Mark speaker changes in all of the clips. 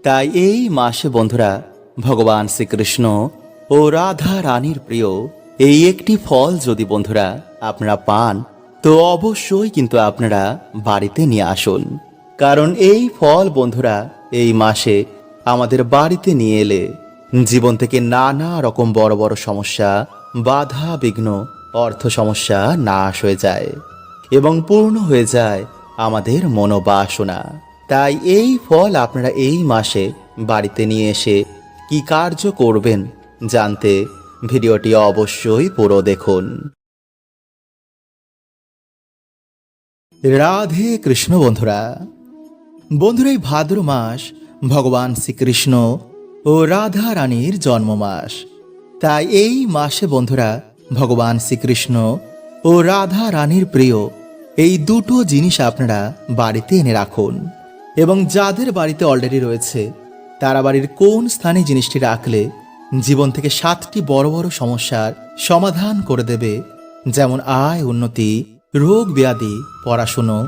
Speaker 1: তাই এই মাসে বন্ধুরা ভগবান শ্রীকৃষ্ণ ও রাধা রানীর প্রিয় এই একটি ফল যদি বন্ধুরা আপনারা পান তো অবশ্যই কিন্তু আপনারা বাড়িতে নিয়ে আসুন। কারণ এই ফল বন্ধুরা এই মাসে আমাদের বাড়িতে নিয়ে এলে জীবন থেকে নানা রকম বড় বড় সমস্যা, বাধা বিঘ্ন, অর্থ সমস্যা নাশ হয়ে যায় এবং পূর্ণ হয়ে যায় আমাদের মনোবাসনা। তাই এই ফল আপনারা এই মাসে বাড়িতে নিয়ে এসে কি কার্য করবেন জানতে ভিডিওটি অবশ্যই পুরো দেখুন। রাধে কৃষ্ণ বন্ধুরা, এই ভাদ্র মাস ভগবান শ্রীকৃষ্ণ ও রাধা রানীর জন্ম মাস। তাই এই মাসে বন্ধুরা ভগবান শ্রীকৃষ্ণ ও রাধা রানীর প্রিয় এই দুটো জিনিস আপনারা বাড়িতে এনে রাখুন এবং যাদের বাড়িতে অলরেডি রয়েছে তারা বাড়ির কোন স্থানে জিনিসটি রাখলে জীবন থেকে 7টি বড় বড় সমস্যার সমাধান করে দেবে, যেমন আয় উন্নতি, রোগ ব্যাধি, পড়াশুনো,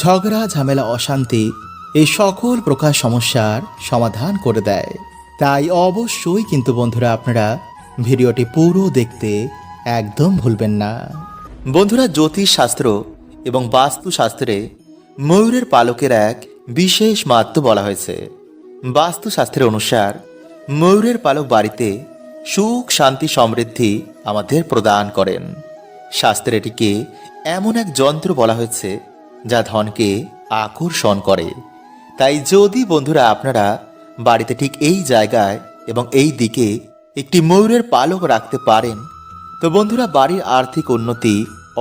Speaker 1: ঝগড়া ঝামেলা, অশান্তি, এই সকল প্রকার সমস্যার সমাধান করে দেয়। তাই অবশ্যই কিন্তু বন্ধুরা আপনারা ভিডিওটি পুরো দেখতে একদম ভুলবেন না। বন্ধুরা, জ্যোতিষ শাস্ত্র এবং বাস্তুশাস্ত্রে ময়ূরের পালকের এক বিশেষ মাহাত্ম্য বলা হয়েছে। বাস্তুশাস্ত্রের অনুসার ময়ূরের পালক বাড়িতে সুখ, শান্তি, সমৃদ্ধি আমাদের প্রদান করেন। শাস্ত্রে এটিকে এমন এক যন্ত্র বলা হয়েছে যা ধনকে আকর্ষণ করে। তাই যদি বন্ধুরা আপনারা বাড়িতে ঠিক এই জায়গায় এবং এই দিকে একটি ময়ূরের পালক রাখতে পারেন তো বন্ধুরা বাড়ির আর্থিক উন্নতি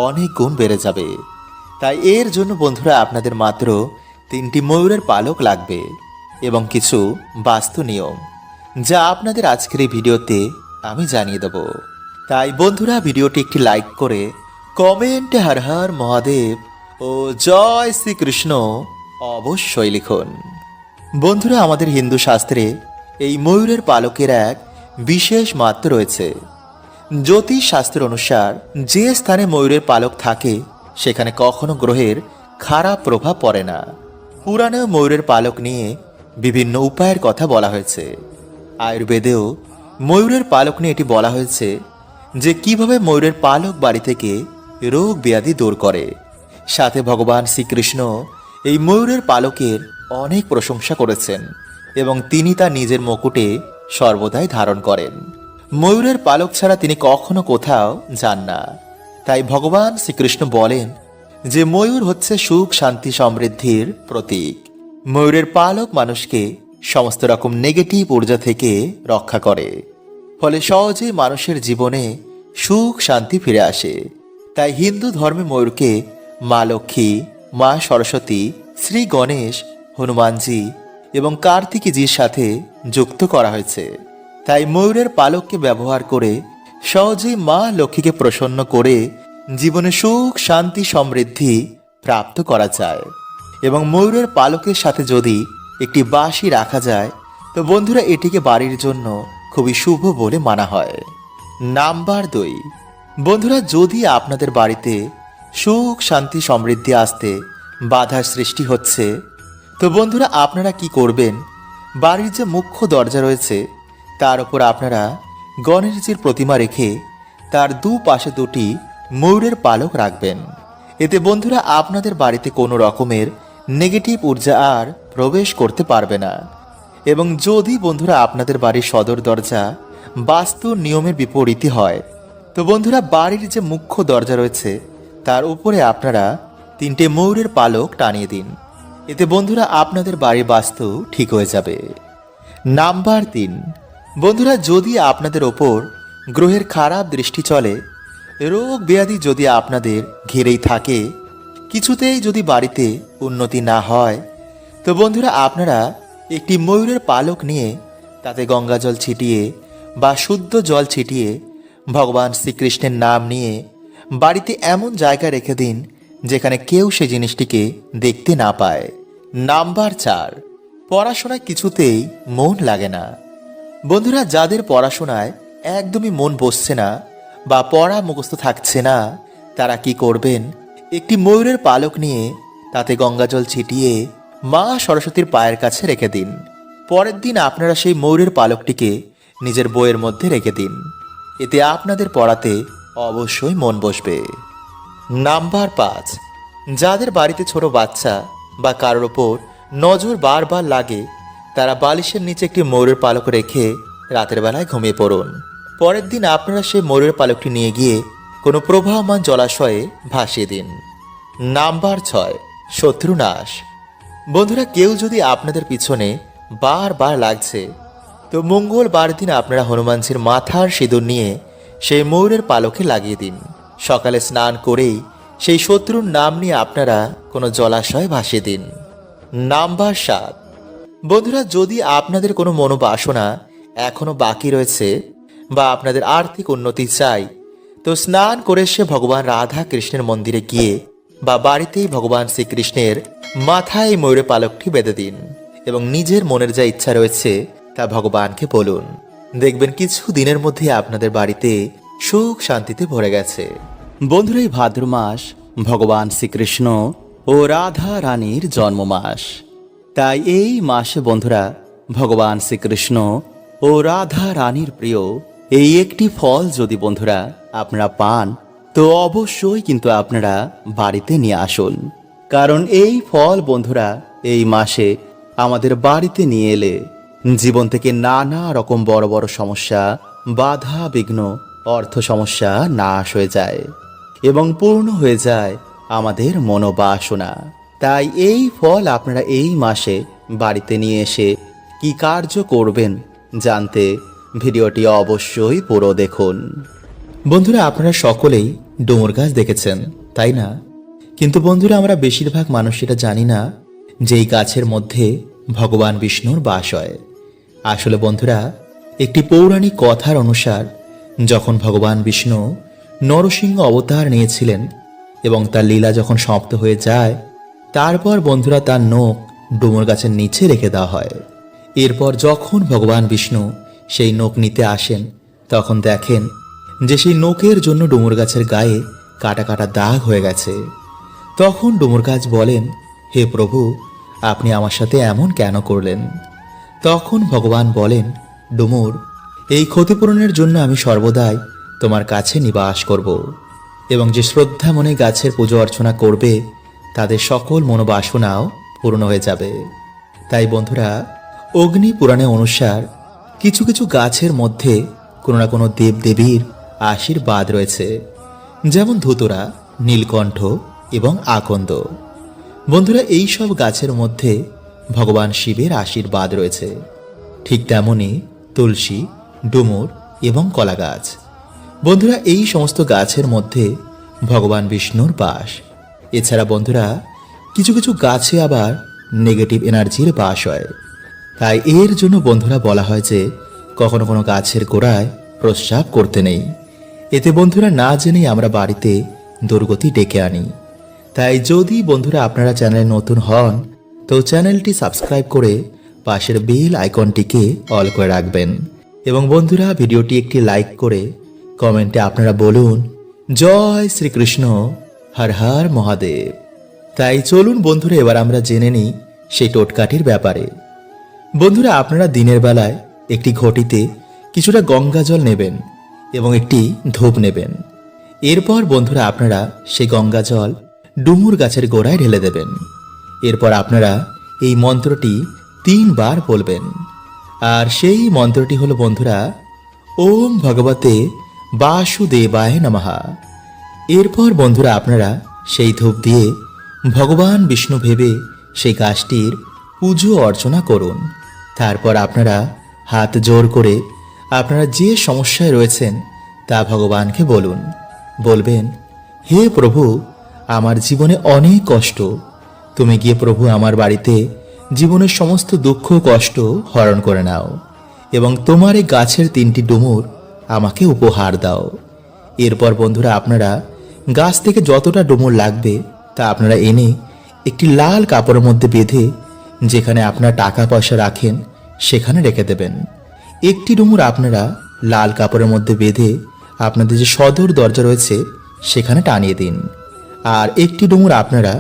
Speaker 1: অনেক গুণ বেড়ে যাবে। তাই এর জন্য বন্ধুরা আপনাদের মাত্র 3টি ময়ূরের পালক লাগবে এবং কিছু বাস্তু নিয়ম যা আপনাদের আজকের এই ভিডিওতে আমি জানিয়ে দেব। তাই বন্ধুরা ভিডিওটি একটি লাইক করে কমেন্টে হর হর মহাদেব ও জয় শ্রীকৃষ্ণ অবশ্যই লিখুন। বন্ধুরা, আমাদের হিন্দু শাস্ত্রে এই ময়ূরের পালকের এক বিশেষ মাহাত্ম্য রয়েছে। জ্যোতিষ শাস্ত্রের অনুসার যে স্থানে ময়ূরের পালক থাকে সেখানে কখনো গ্রহের খারাপ প্রভাব পড়ে না। পুরাণেও ময়ূরের পালক নিয়ে বিভিন্ন উপায়ের কথা বলা হয়েছে। আয়ুর্বেদেও ময়ূরের পালক নিয়ে এটি বলা হয়েছে যে কিভাবে ময়ূরের পালক বাড়ি থেকে রোগ ব্যাধি দূর করে। সাথে ভগবান শ্রীকৃষ্ণ এই ময়ূরের পালকের অনেক প্রশংসা করেছেন এবং তিনি তা নিজের মুকুটে সর্বদাই ধারণ করেন। ময়ূরের পালক ছাড়া তিনি কখনো কোথাও যান না। তাই ভগবান শ্রীকৃষ্ণ বলেন যে ময়ূর হচ্ছে সুখ, শান্তি, সমৃদ্ধির প্রতীক। ময়ূরের পালক মানুষকে সমস্ত রকম নেগেটিভ ঊর্জা থেকে রক্ষা করে, ফলে সহজেই মানুষের জীবনে সুখ শান্তি ফিরে আসে। তাই হিন্দু ধর্মে ময়ূরকে মা লক্ষ্মী, মা সরস্বতী, শ্রী গণেশ, হনুমানজি এবং কার্তিকীজির সাথে যুক্ত করা হয়েছে। তাই ময়ূরের পালককে ব্যবহার করে সহজেই মা লক্ষ্মীকে প্রসন্ন করে জীবনে সুখ, শান্তি, সমৃদ্ধি প্রাপ্ত করা যায়। এবং ময়ূরের পালকের সাথে যদি একটি বাঁশি রাখা যায় তো বন্ধুরা এটিকে বাড়ির জন্য খুবই শুভ বলে মানা হয়। নাম্বার 2, বন্ধুরা যদি আপনাদের বাড়িতে সুখ, শান্তি, সমৃদ্ধি আসতে বাধার সৃষ্টি হচ্ছে তো বন্ধুরা আপনারা কি করবেন, বাড়ির যে মুখ্য দরজা রয়েছে তার উপর আপনারা গণেশজির প্রতিমা রেখে তার দুপাশে 2টি ময়ূরের পালক রাখবেন। এতে বন্ধুরা আপনাদের বাড়িতে কোনো রকমের নেগেটিভ ঊর্জা আর প্রবেশ করতে পারবে না। এবং যদি বন্ধুরা আপনাদের বাড়ির সদর দরজা বাস্তু নিয়মের বিপরীতই হয় তো বন্ধুরা বাড়ির যে মুখ্য দরজা রয়েছে তার উপরে আপনারা 3টে ময়ূরের পালক টানিয়ে দিন। এতে বন্ধুরা আপনাদের বাড়ির বাস্তু ঠিক হয়ে যাবে। নাম্বার 3, বন্ধুরা যদি আপনাদের ওপর গ্রহের খারাপ দৃষ্টি চলে, রোগ ব্যাধি যদি আপনাদের ঘিরেই থাকে, কিছুতেই যদি বাড়িতে উন্নতি না হয় তো বন্ধুরা আপনারা একটি ময়ূরের পালক নিয়ে তাতে গঙ্গা জল ছিটিয়ে বা শুদ্ধ জল ছিটিয়ে ভগবান শ্রীকৃষ্ণের নাম নিয়ে বাড়িতে এমন জায়গা রেখে দিন যেখানে কেউ সে জিনিসটিকে দেখতে না পায়। নাম্বার 4, পড়াশোনায় কিছুতেই মন লাগে না। বন্ধুরা যাদের পড়াশোনায় একদমই মন বসছে না বা পড়া মুখস্থ থাকছে না তারা কি করবেন, একটি ময়ূরের পালক নিয়ে তাতে গঙ্গাজল ছিটিয়ে মা সরস্বতীর পায়ের কাছে রেখে দিন। পরের দিন আপনারা সেই ময়ূরের পালকটিকে নিজের বইয়ের মধ্যে রেখে দিন। এতে আপনাদের পড়াতে অবশ্যই মন বসবে। নাম্বার 5, যাদের বাড়িতে ছোট বাচ্চা বা কারোর ওপর নজর বারবার লাগে তারা বালিশের নিচে একটি ময়ূরের পালক রেখে রাতের বেলায় ঘুমিয়ে পড়ুন। পরের দিন আপনারা সেই ময়ূরের পালকটি নিয়ে গিয়ে কোনো প্রবাহমান জলাশয়ে ভাসিয়ে দিন। নাম্বার 6, শত্রু নাশ। বন্ধুরা, কেউ যদি আপনাদের পিছনে বারবার লাগছে তো মঙ্গলবার দিন আপনারা হনুমানজির মাথার সিঁদুর নিয়ে সেই ময়ূরের পালকে লাগিয়ে দিন। সকালে স্নান করেই সেই শত্রুর নাম নিয়ে আপনারা কোনো জলাশয়ে ভাসিয়ে দিন। নাম্বার 7, বন্ধুরা, যদি আপনাদের কোনো মনোবাসনা এখনো বাকি রয়েছে বা আপনাদের আর্থিক উন্নতি চাই তো স্নান করে সে ভগবান রাধা কৃষ্ণের মন্দিরে গিয়ে বা বাড়িতেই ভগবান শ্রীকৃষ্ণের মাথায় এই ময়ূরের পালকটি বেঁধে দিন এবং নিজের মনের যা ইচ্ছা রয়েছে তা ভগবানকে বলুন। দেখবেন কিছু দিনের মধ্যে আপনাদের বাড়িতে সুখ শান্তিতে ভরে গেছে। বন্ধুরা, এই ভাদ্র মাস ভগবান শ্রীকৃষ্ণ ও রাধা রানীর জন্ম মাস। তাই এই মাসে বন্ধুরা ভগবান শ্রীকৃষ্ণ ও রাধা রানীর প্রিয় এই একটি ফল যদি বন্ধুরা আপনারা পান তো অবশ্যই কিন্তু আপনারা বাড়িতে নিয়ে আসুন। কারণ এই ফল বন্ধুরা এই মাসে আমাদের বাড়িতে নিয়ে এলে জীবন থেকে নানা রকম বড় বড় সমস্যা, বাধা বিঘ্ন, অর্থ সমস্যা নাশ হয়ে যায় এবং পূর্ণ হয়ে যায় আমাদের মনোবাসনা। তাই এই ফল আপনারা এই মাসে বাড়িতে নিয়ে এসে কি কার্য করবেন জানতে ভিডিওটি অবশ্যই পুরো দেখুন। বন্ধুরা, আপনারা সকলেই ডুমুর গাছ দেখেছেন, তাই না? কিন্তু বন্ধুরা, আমরা বেশিরভাগ মানুষ এটা জানি না যে এই গাছের মধ্যে ভগবান বিষ্ণুর বাস হয়। আসলে বন্ধুরা, একটি পৌরাণিক কথার অনুসার যখন ভগবান বিষ্ণু নরসিংহ অবতার নিয়েছিলেন এবং তার লীলা যখন সমাপ্ত হয়ে যায় তারপর বন্ধুরা তার নখ ডুমুর গাছের নিচে রেখে দেওয়া হয়। এরপর যখন ভগবান বিষ্ণু সেই নখ নিতে আসেন তখন দেখেন যে সেই নখের জন্য ডুমুর গাছের গায়ে কাটা কাটা দাগ হয়ে গেছে। তখন ডুমুর গাছ বলেন, হে প্রভু, আপনি আমার সাথে এমন কেন করলেন? তখন ভগবান বলেন, ডুমুর, এই ক্ষতিপূরণের জন্য আমি সর্বদাই তোমার কাছে নিবাস করব এবং যে শ্রদ্ধা মনে গাছের পুজো অর্চনা করবে তাদের সকল মনোবাসনাও পূর্ণ হয়ে যাবে। তাই বন্ধুরা, অগ্নি পুরাণে অনুসার কিছু কিছু গাছের মধ্যে কোনো না কোনো দেবদেবীর আশীর্বাদ রয়েছে, যেমন ধুতরা, নীলকণ্ঠ এবং আকন্দ। বন্ধুরা, এই সব গাছের মধ্যে ভগবান শিবের আশীর্বাদ রয়েছে। ঠিক তেমনি তুলসী, ডুমুর এবং কলা গাছ। বন্ধুরা, এই সমস্ত গাছের মধ্যে ভগবান বিষ্ণুর বাস। এছাড়া বন্ধুরা, কিছু কিছু গাছে আবার নেগেটিভ এনার্জির বাস হয়। তাই এর জন্য বন্ধুরা বলা হয় যে কখনো কোনো গাছের গোড়ায় প্রস্রাব করতে নেই। এতে বন্ধুরা না জেনেই আমরা বাড়িতে দুর্গতি ডেকে আনি। তাই যদি বন্ধুরা আপনারা চ্যানেলে নতুন হন তো চ্যানেলটি সাবস্ক্রাইব করে পাশের বেল আইকনটিকে অল করে রাখবেন এবং বন্ধুরা ভিডিওটি একটি লাইক করে কমেন্টে আপনারা বলুন, জয় শ্রীকৃষ্ণ, হর হর মহাদেব। তাই চলুন বন্ধুরা এবার আমরা জেনে নিই সেই টোটকাটির ব্যাপারে। বন্ধুরা, আপনারা দিনের বেলায় একটি ঘটিতে কিছুটা গঙ্গা জল নেবেন এবং একটি ধূপ নেবেন। এরপর বন্ধুরা আপনারা সেই গঙ্গা জল ডুমুর গাছের গোড়ায় ঢেলে দেবেন। এরপর আপনারা এই মন্ত্রটি 3 বার বলবেন। আর সেই মন্ত্রটি হলো বন্ধুরা, ওম ভগবতে বাসুদেবায় নমঃ। এরপর বন্ধুরা আপনারা সেই ধূপ দিয়ে ভগবান বিষ্ণু ভেবে সেই গাছটির পুজো অর্চনা করুন। তারপর আপনারা হাত জোর করে আপনারা যে সমস্যায় রয়েছেন তা ভগবানকে বলুন। বলবেন, হে প্রভু, আমার জীবনে অনেক কষ্ট, তুমি গিয়ে প্রভু আমার বাড়িতে জীবনের সমস্ত দুঃখ কষ্ট হরণ করে নাও এবং তোমার এই গাছের 3টি ডুমুর আমাকে উপহার দাও। এরপর বন্ধুরা আপনারা গাছ থেকে যতটা ডুমুর লাগবে তা আপনারা এনে একটি লাল কাপড়ের মধ্যে বেঁধে যেখানে আপনারা টাকা পয়সা রাখেন সেখানে রেখে দেবেন। একটি ডুমুর আপনারা লাল কাপড়ের মধ্যে বেঁধে আপনাদের যে সদর দরজা রয়েছে সেখানে টানিয়ে দিন। আর একটি ডুমুর আপনারা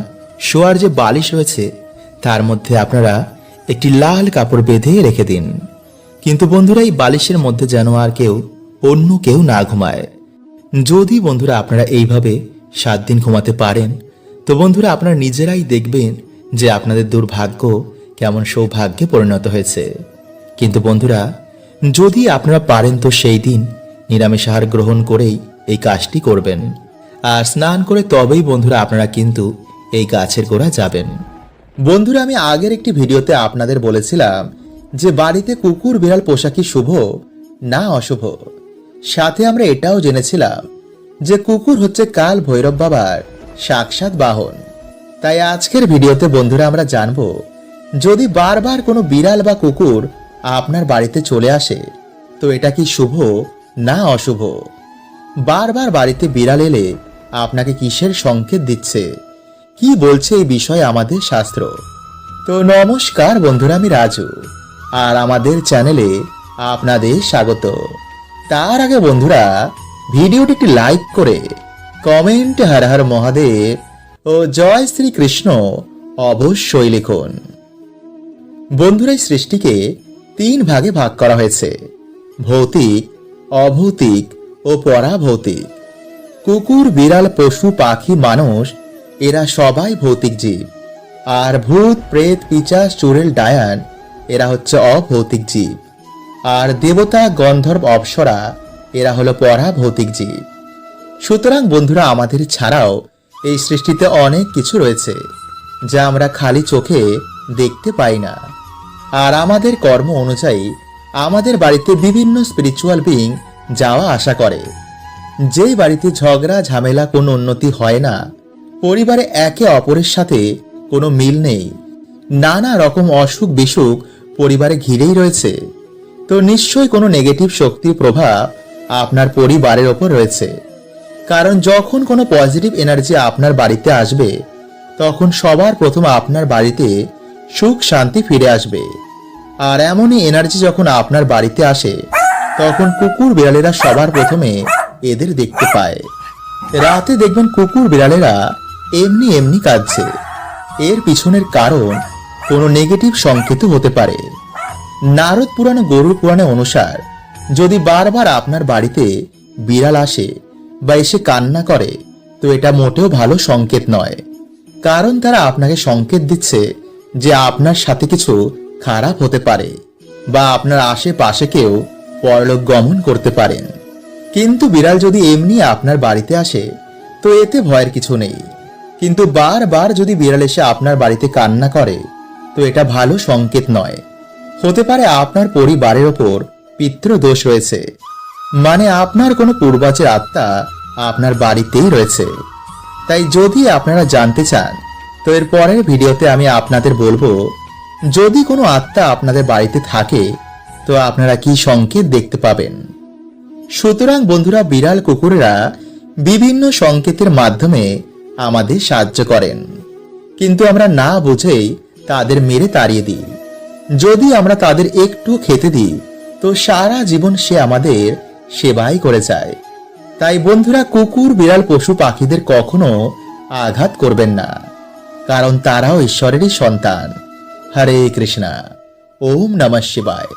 Speaker 1: শোয়ার যে বালিশ রয়েছে তার মধ্যে আপনারা একটি লাল কাপড় বেঁধে রেখে দিন। কিন্তু বন্ধুরা এই বালিশের মধ্যে যেন আর অন্য কেউ না ঘুমায়। যদি বন্ধুরা আপনারা এইভাবে 7 দিন ঘুমাতে পারেন, তো বন্ধুরা আপনারা নিজেরাই দেখবেন যে আপনাদের দুর্ভাগ্য কেমন সৌভাগ্যে পরিণত হয়েছে। কিন্তু বন্ধুরা যদি আপনারা পারেন তো সেই দিন নিরামিষ আহার গ্রহণ করেই এই কাজটি করবেন, আর স্নান করে তবেই বন্ধুরা আপনারা কিন্তু এই গাছের গোড়া যাবেন। বন্ধুরা আমি আগের একটি ভিডিওতে আপনাদের বলেছিলাম যে বাড়িতে কুকুর বিড়াল পোষা কি শুভ না অশুভ। সাথে আমরা এটাও জেনেছিলাম যে কুকুর হচ্ছে কাল ভৈরব বাবার সাক্ষাৎ বাহন। তাই আজকের ভিডিওতে বন্ধুরা আমরা জানব, যদি বারবার কোনো বিড়াল বা কুকুর আপনার বাড়িতে চলে আসে তো এটা কি শুভ না অশুভ। বারবার বাড়িতে বিড়াল এলে আপনাকে কিসের সংকেত দিচ্ছে, কি বলছে এই বিষয়ে আমাদের শাস্ত্র। তো নমস্কার বন্ধুরা, আমি রাজু, আর আমাদের চ্যানেলে আপনাদের স্বাগত। তার আগে বন্ধুরা ভিডিওটি একটি লাইক করে কমেন্টে হর হর মহাদেব ও জয় শ্রীকৃষ্ণ অবশ্যই লিখুন। বন্ধুরা এই সৃষ্টিকে 3 ভাগে ভাগ করা হয়েছে, ভৌতিক, অভৌতিক ও পরাভৌতিক। কুকুর বিড়াল পশু পাখি মানুষ এরা সবাই ভৌতিক জীব, আর ভূত প্রেত পিচাচ চুড়েল ডায়ান এরা হচ্ছে অভৌতিক জীব, আর দেবতা গন্ধর্ব অপ্সরা এরা হলো পরাভৌতিক জীব। সুতরাং বন্ধুরা আমাদের ছাড়াও এই সৃষ্টিতে অনেক কিছু রয়েছে যা আমরা খালি চোখে দেখতে পাই না, আর আমাদের কর্ম অনুযায়ী আমাদের বাড়িতে বিভিন্ন স্পিরিচুয়াল বিইং যাওয়া আসা করে। যেই বাড়িতে ঝগড়া ঝামেলা কোনো উন্নতি হয় না, পরিবারে একে অপরের সাথে কোনো মিল নেই, নানা রকম অসুখ বিসুখ পরিবারে ঘিরেই রয়েছে, তো নিশ্চয়ই কোনো নেগেটিভ শক্তির প্রভাব আপনার পরিবারের ওপর রয়েছে। কারণ যখন কোনো পজিটিভ এনার্জি আপনার বাড়িতে আসবে তখন সবার প্রথম আপনার বাড়িতে সুখ শান্তি ফিরে আসবে। আর এমনই এনার্জি যখন আপনার বাড়িতে আসে তখন কুকুর বিড়ালেরা সবার প্রথমে এদের দেখতে পায়। রাতে দেখবেন কুকুর বিড়ালেরা এমনি এমনি কাঁদছে, এর পিছনের কারণ কোনো নেগেটিভ সংকেত হতে পারে। নারদ পুরাণ গরুর পুরাণে অনুসার যদি বারবার আপনার বাড়িতে বিড়াল আসে বা এসে কান্না করে তো এটা মোটেও ভালো সংকেত নয়, কারণ তারা আপনাকে সংকেত দিচ্ছে যে আপনার সাথে কিছু খারাপ হতে পারে বা আপনার আশেপাশে কেউ পরলোক গমন করতে পারেন। কিন্তু বিড়াল যদি এমনি আপনার বাড়িতে আসে তো এতে ভয়ের কিছু নেই, কিন্তু বারবার যদি বিড়াল এসে আপনার বাড়িতে কান্না করে তো এটা ভালো সংকেত নয়। হতে পারে আপনার পরিবারের ওপর পিতৃদোষ রয়েছে, মানে আপনার কোনো পূর্বাচের আত্মা আপনার বাড়িতেই রয়েছে। তাই যদি আপনারা জানতে চান তো এর পরের ভিডিওতে আমি আপনাদের বলবো, যদি কোনো আত্মা আপনাদের বাড়িতে থাকে তো আপনারা কি সংকেত দেখতে পাবেন। সুতরাং বন্ধুরা বিড়াল কুকুরেরা বিভিন্ন সংকেতের মাধ্যমে আমাদের সাহায্য করেন, কিন্তু আমরা না বুঝেই তাদের মেরে তাড়িয়ে দিই। যদি আমরা তাদের একটু খেতে দিই তো সারা জীবন সে আমাদের সেবাই করে যায়। তাই বন্ধুরা কুকুর বিড়াল পশু পাখিদের কখনো আঘাত করবেন না, কারণ তারাও ঈশ্বরেরই সন্তান। হরে কৃষ্ণা। ওম নমঃ শিবায়।